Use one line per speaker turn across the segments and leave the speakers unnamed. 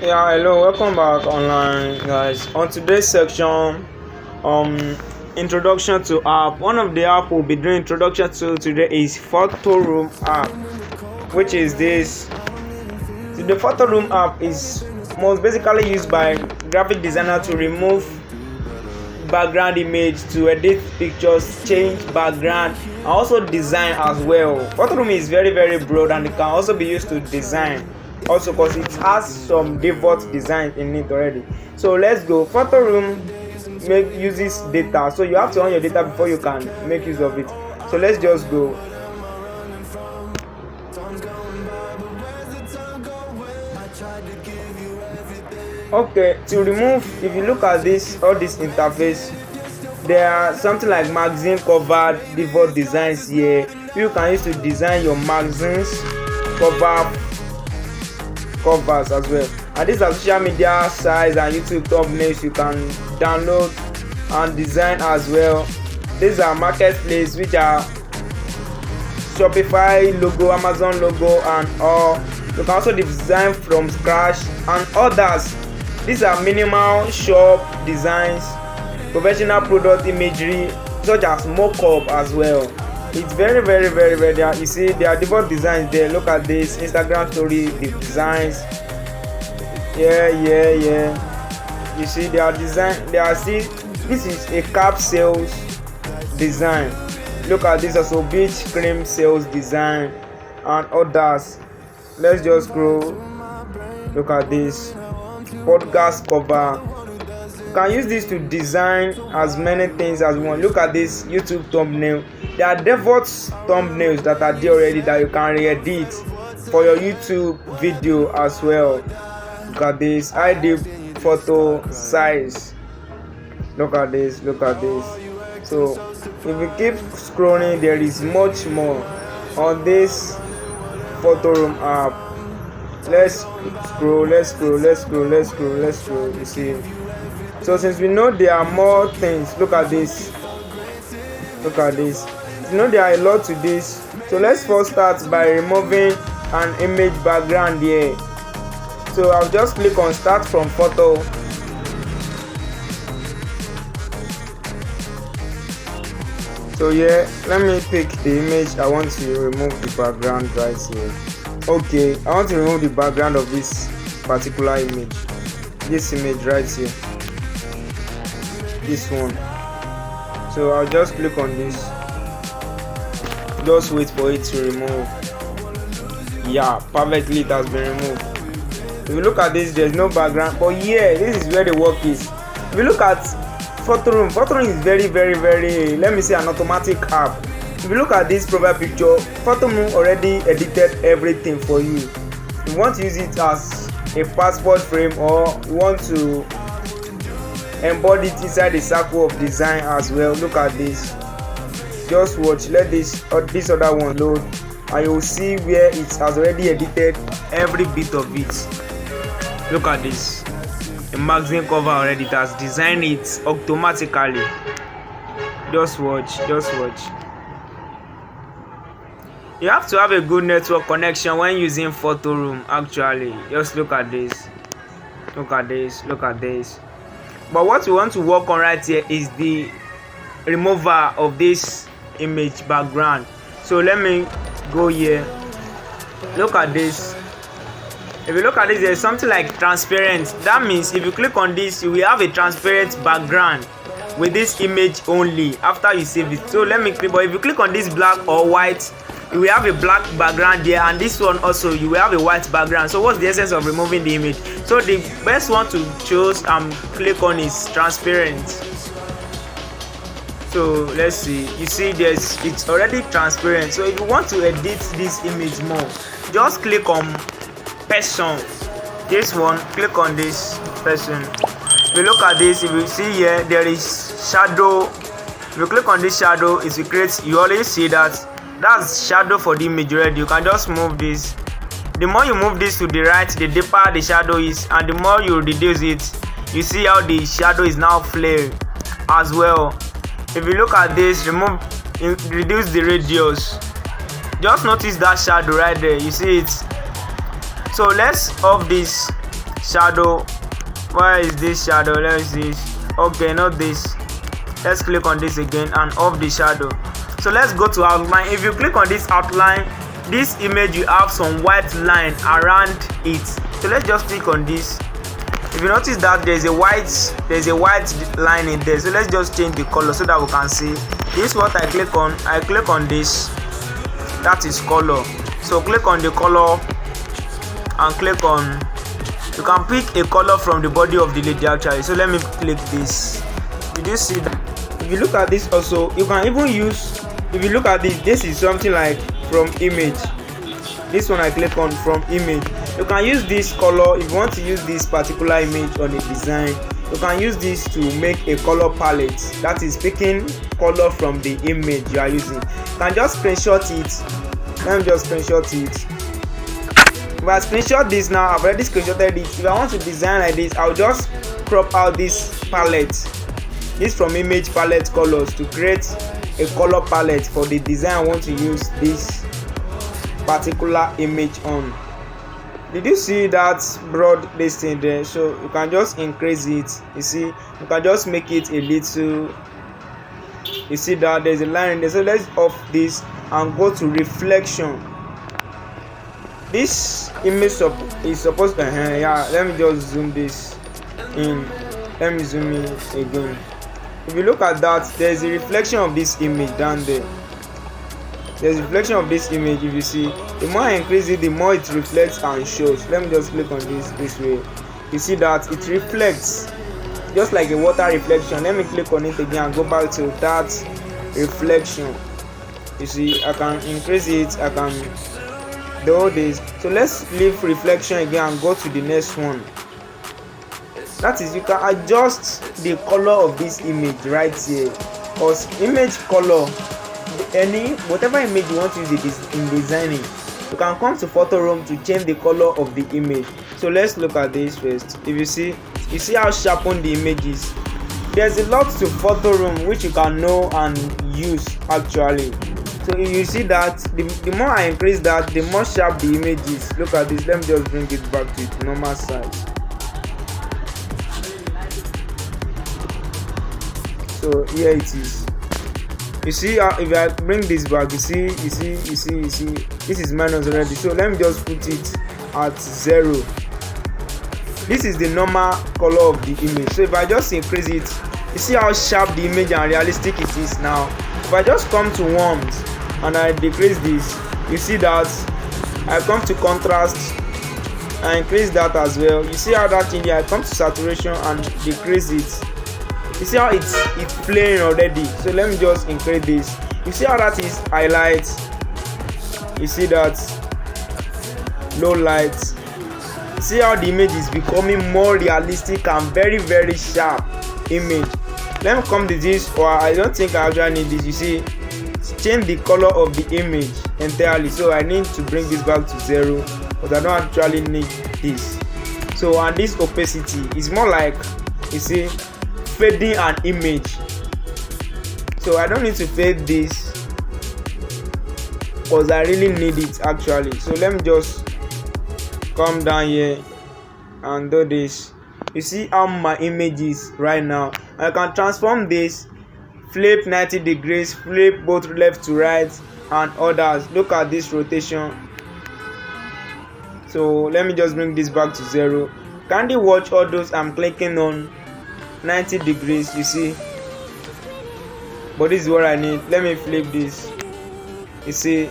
Yeah, hello, welcome back online guys. On today's section, um introduction to app. One of the app we'll be doing introduction to today is Photoroom app, which is this. So the Photoroom app is most basically used by graphic designer to remove background image, to edit pictures, change background, and also design as well. Photoroom is very broad and it can also be used to design also because it has some default design in it already. So let's go. Photoroom uses data, so you have to on your data before you can make use of it. So let's just go. Okay, to remove, if you look at this, all this interface, there are something like magazine cover default designs here. You can use to design your magazines covers as well, and these are social media sites and YouTube thumbnails you can download and design as well. These are marketplace, which are Shopify logo, Amazon logo, and all. You can also design from scratch and others. These are minimal shop designs, professional product imagery such as mock-up as well. It's very there. You see there are default designs there. Look at this Instagram story, the designs. Yeah. You see they are design. They are see. This is a cap sales design. Look at this also, beach cream sales design and others. Let's just scroll. Look at this podcast cover. You can use this to design as many things as you want. Look at this YouTube thumbnail. There are default thumbnails that are there already that you can re-edit for your YouTube video as well. Look at this ID photo size. Look at this. So if you keep scrolling, there is much more on this Photoroom app. Let's scroll. You see, so since we know there are more things, look at this. You know there are a lot to this. So let's first start by removing an image background here. So I'll just click on start from photo. So yeah, let me pick the image I want to remove the background right here. Okay, I want to remove the background of this particular image. This image right here. This one. So I'll just click on this. Just wait for it to remove. Yeah, perfectly, it has been removed. If you look at this, there's no background. But yeah, this is where the work is. If you look at Photoroom is very, let me say, an automatic app. If you look at this profile picture, Photoroom already edited everything for you. You want to use it as a passport frame, or you want to embody it inside the circle of design as well. Look at this. Just watch. Let this other one load, and you will see where it has already edited every bit of it. Look at this. A magazine cover already, it has designed it automatically. Just watch. You have to have a good network connection when using Photoroom. Actually, just look at this. But what we want to work on right here is the removal of this image background. So let me go here. Look at this. If you look at this, there's something like transparent. That means if you click on this, you will have a transparent background with this image only after you save it. So let me click. But if you click on this black or white, you will have a black background here, and this one also you will have a white background. So what's the essence of removing the image? So the best one to choose and click on is transparent. So let's see. You see, it's already transparent. So if you want to edit this image more, just click on person. This one, click on this person. If you look at this, if you see here, there is shadow. If you click on this shadow, it will create. You already see that's shadow for the image already. You can just move this. The more you move this to the right, the deeper the shadow is, and the more you reduce it, you see how the shadow is now flared as well. If you look at this, reduce the radius. Just notice that shadow right there. You see it. So let's off this shadow. Where is this shadow? Let's see. Okay, not this. Let's click on this again and off the shadow. So let's go to outline. If you click on this outline, this image you have some white line around it. So let's just click on this. If you notice that there's a white line in there, so let's just change the color so that we can see. This is what I click on. I click on this. That is color. So click on the color and click on. You can pick a color from the body of the lady actually. So let me click this. Did you see that? If you look at this also, you can even use. If you look at this is something like from image. This one I click on from image. You can use this color if you want to use this particular image on a design. You can use this to make a color palette, that is picking color from the image you are using. You can just screenshot it. Let me just screenshot it. If I screenshot this now, I've already screenshotted it. If I want to design like this, I'll just crop out this palette, this from image palette colors, to create a color palette for the design I want to use this particular image on. Did you see that broad this thing there? So you can just increase it. You see, you can just make it a little. You see that there's a line in there. So let's off this and go to reflection. This image is supposed to yeah, let me just zoom this in. Let me zoom in again. If you look at that, there's a reflection of this image down there. There's a reflection of this image. If you see, the more I increase it, the more it reflects and shows. Let me just click on this way. You see that it reflects just like a water reflection. Let me click on it again and go back to that reflection. You see, I can increase it, I can do this. So let's leave reflection again and go to the next one. That is, you can adjust the color of this image right here, because image color, whatever image you want to use in designing, you can come to Photoroom to change the color of the image. So let's look at this first. If you see how sharpened the image is. There's a lot to Photoroom which you can know and use actually. So if you see that the more I increase that, the more sharp the image is. Look at this. Let me just bring it back to its normal size. So here it is. You see how, if I bring this back, you see this is minus already. So let me just put it at 0. This is the normal color of the image. So if I just increase it, you see how sharp the image and realistic it is now. If I just come to warmth and I decrease this, you see that I come to contrast, I increase that as well. You see how that changes. I come to saturation and decrease it. You see how it's playing already. So let me just increase this. You see how that is highlight. You see that low light. You see how the image is becoming more realistic and very sharp image. Let me come to this, or I don't think I actually need this. You see, change the color of the image entirely. So I need to bring this back to 0, but I don't actually need this. So, and this opacity is more like, you see, fading an image. So I don't need to fade this because I really need it actually. So let me just come down here and do this. You see how my image is right now. I can transform this, flip 90 degrees, flip both left to right and others. Look at this rotation. So let me just bring this back to 0. Kindly watch all those I'm clicking on 90 degrees, you see, but this is what I need. Let me flip this. You see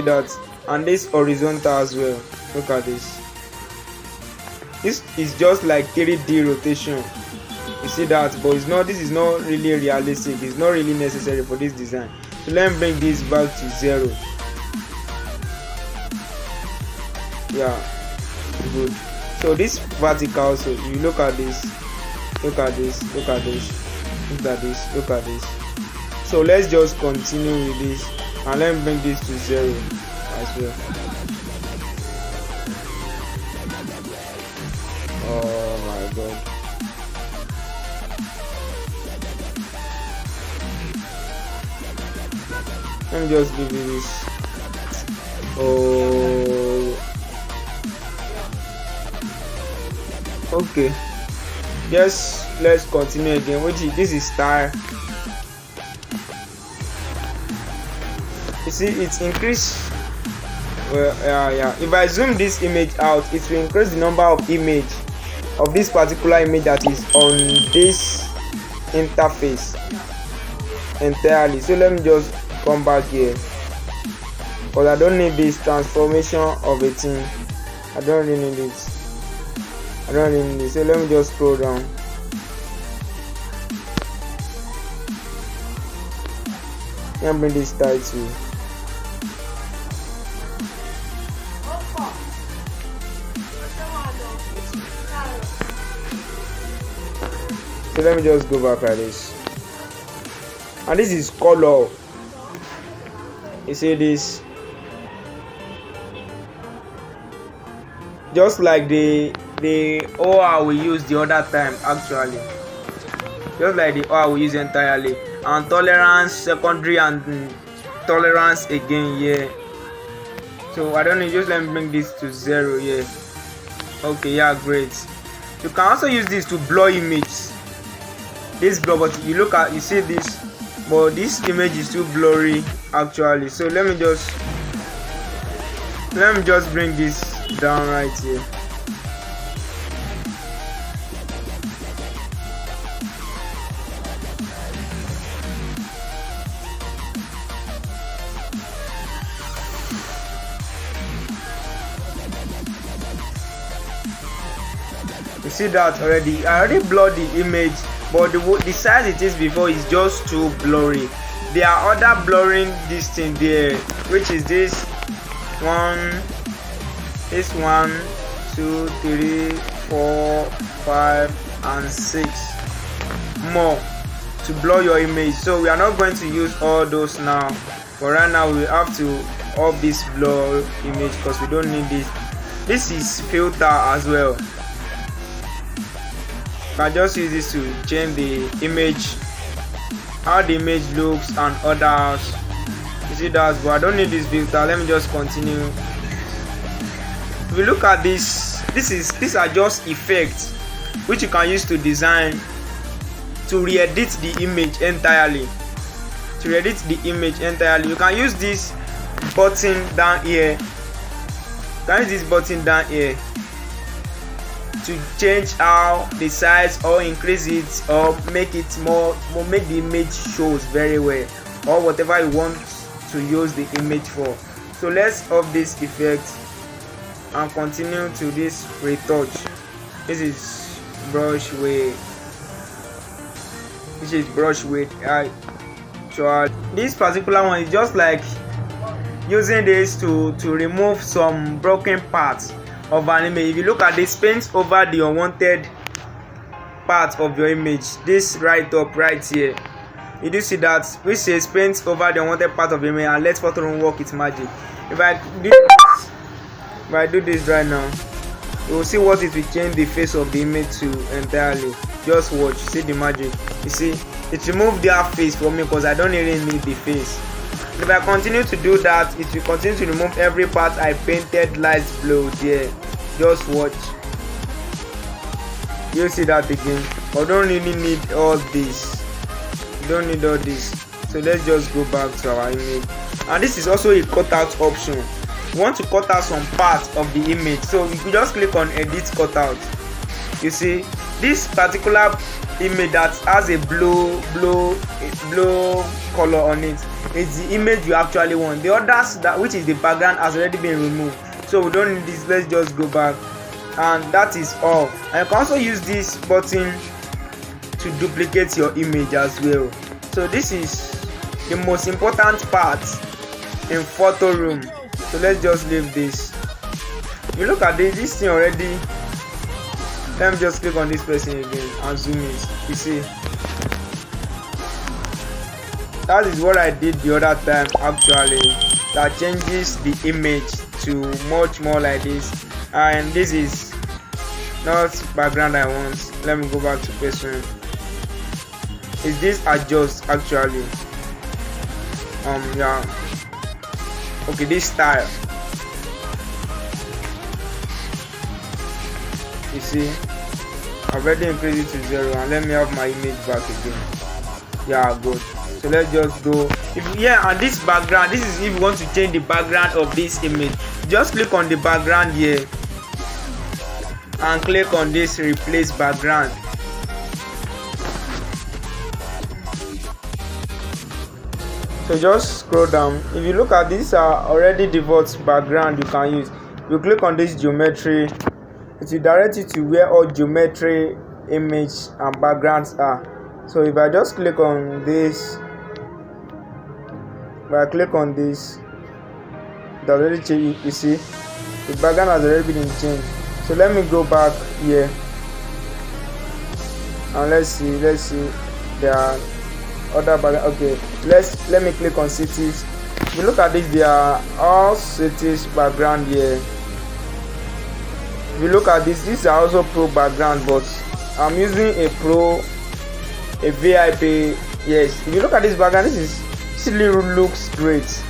that, and this horizontal as well. Look at this. This is just like 3D rotation. You see that, but it's not. This is not really realistic. It's not really necessary for this design. So let me bring this back to 0. Yeah, good. So this vertical, so you look at this, look at this, look at this, look at this, look at this. So let's just continue with this and let me bring this to 0 as well. Oh my god. Let me just give you this. Oh, Okay, just let's continue again. This is style. You see it's increased. Well, yeah, if I zoom this image out, it will increase the number of image of this particular image that is on this interface entirely. So let me just come back here, because I don't need this transformation of a thing. I don't really need it. So let me just scroll down. Let me bring this title. So let me just go back at this, and this is color. You see this, just like the OR we used the other time, actually, just like the OR we used entirely, and tolerance secondary and tolerance again. Yeah, so I don't know, just let me bring this to 0. Yeah, okay, yeah, great. You can also use this to blur images. This blur, but you see this, but this image is too blurry actually. So let me just bring this down right here. You see that already? I already blurred the image, but the size it is before is just too blurry. There are other blurring this thing there, which is this 1, 2, 3, 4, 5 and 6 more to blur your image. So we are not going to use all those now, but right now we have to off this blur image because we don't need this. This is filter as well. I just use this to change the image, how the image looks and others. You see that, but I don't need this filter. Let me just continue. If you look at this, these are just effects which you can use to design, to re-edit the image entirely. You can use this button down here. To change how the size or increase it or make it more make the image shows very well, or whatever you want to use the image for. So let's off this effect and continue to this retouch. This is brush weight. This particular one is just like using this to remove some broken parts of an image. If you look at this, paint over the unwanted part of your image. This right up right here, you do see that which says paint over the unwanted part of the image and let Photoroom work its magic. If I do this right now, you will see what it will change the face of the image to entirely. Just watch, see the magic. You see it removed their face for me because I don't really need the face. If I continue to do that, it will continue to remove every part I painted light blue there. Just watch. You see that again. I don't really need all this. You don't need all this. So let's just go back to our image. And this is also a cutout option. You want to cut out some parts of the image, so you can just click on edit cutout. You see this particular image that has a blue color on it is the image you actually want. The others, that which is the background, has already been removed, so we don't need this. Let's just go back, and that is all. And you can also use this button to duplicate your image as well. So this is the most important part in Photoroom. So let's just leave this. You look at this thing already. Let me just click on this person again and zoom it. You see, that is what I did the other time actually. That changes the image to much more like this, and this is not background I want. Let me go back to person. Is this adjust actually? Yeah. Okay, this style. You see, I've already increased it to 0, and let me have my image back again. Yeah, good. So let's just go. And this background, this is if you want to change the background of this image. Just click on the background here and click on this replace background. So just scroll down. If you look at these are already default background you can use. You click on this geometry, it will direct you to where all geometry, image and backgrounds are. So if I just click on this, it already changed. You see the background has already been changed. So let me go back here and let's see there are other background. Okay, let me click on cities. If you look at this, there are all cities background here. If you look at this, these are also pro background, but I'm using a VIP. Yes, if you look at this background, this really looks great.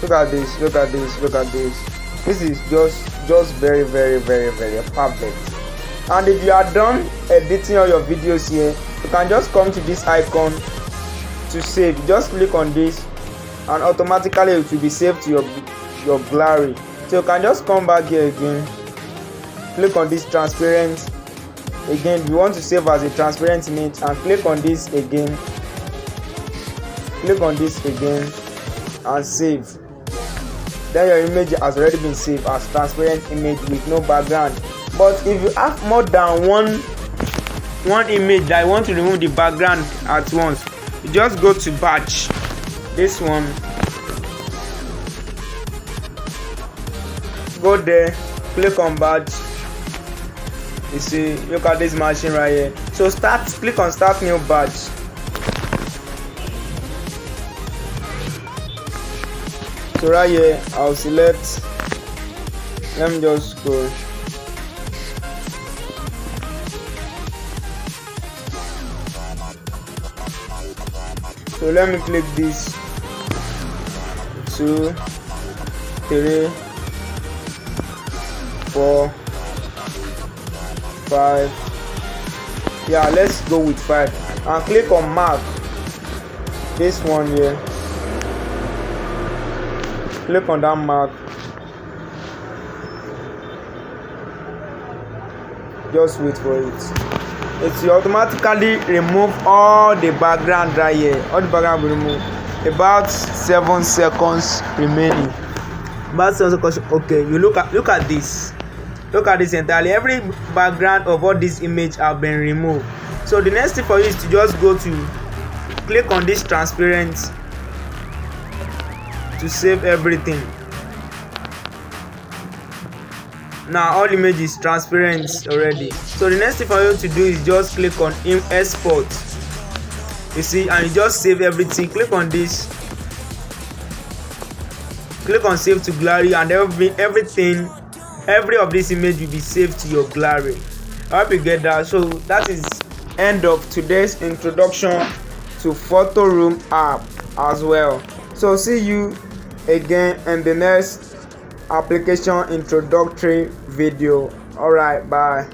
Look at this. This is just very perfect. And if you are done editing all your videos here, you can just come to this icon to save. Just click on this and automatically it will be saved to your gallery. So you can just come back here again, click on this transparent again. You want to save as a transparent image and click on this again, and save. Then your image has already been saved as transparent image with no background. But if you have more than one image that you want to remove the background at once, you just go to batch, this one, go there, click on batch. You see, look at this machine right here. So click on start new batch. So right here I'll select, let me just scroll. So let me click this 2 3 4 5. Yeah, let's go with 5 and click on mark, this one here. Click on that mark, just wait for it. It will automatically remove all the background right here. All the background will remove. About 7 seconds remaining. Okay, you look at this. Look at this entirely. Every background of all this image have been removed. So the next thing for you is to just go to click on this transparent to save everything. Now all image is transparent already. So the next thing for you to do is just click on export. You see, and you just save everything. Click on this, click on save to gallery, and every of this image will be saved to your gallery. I hope you get that. So that is end of today's introduction to Photoroom app as well. So see you again in the next application introductory video. All right, bye.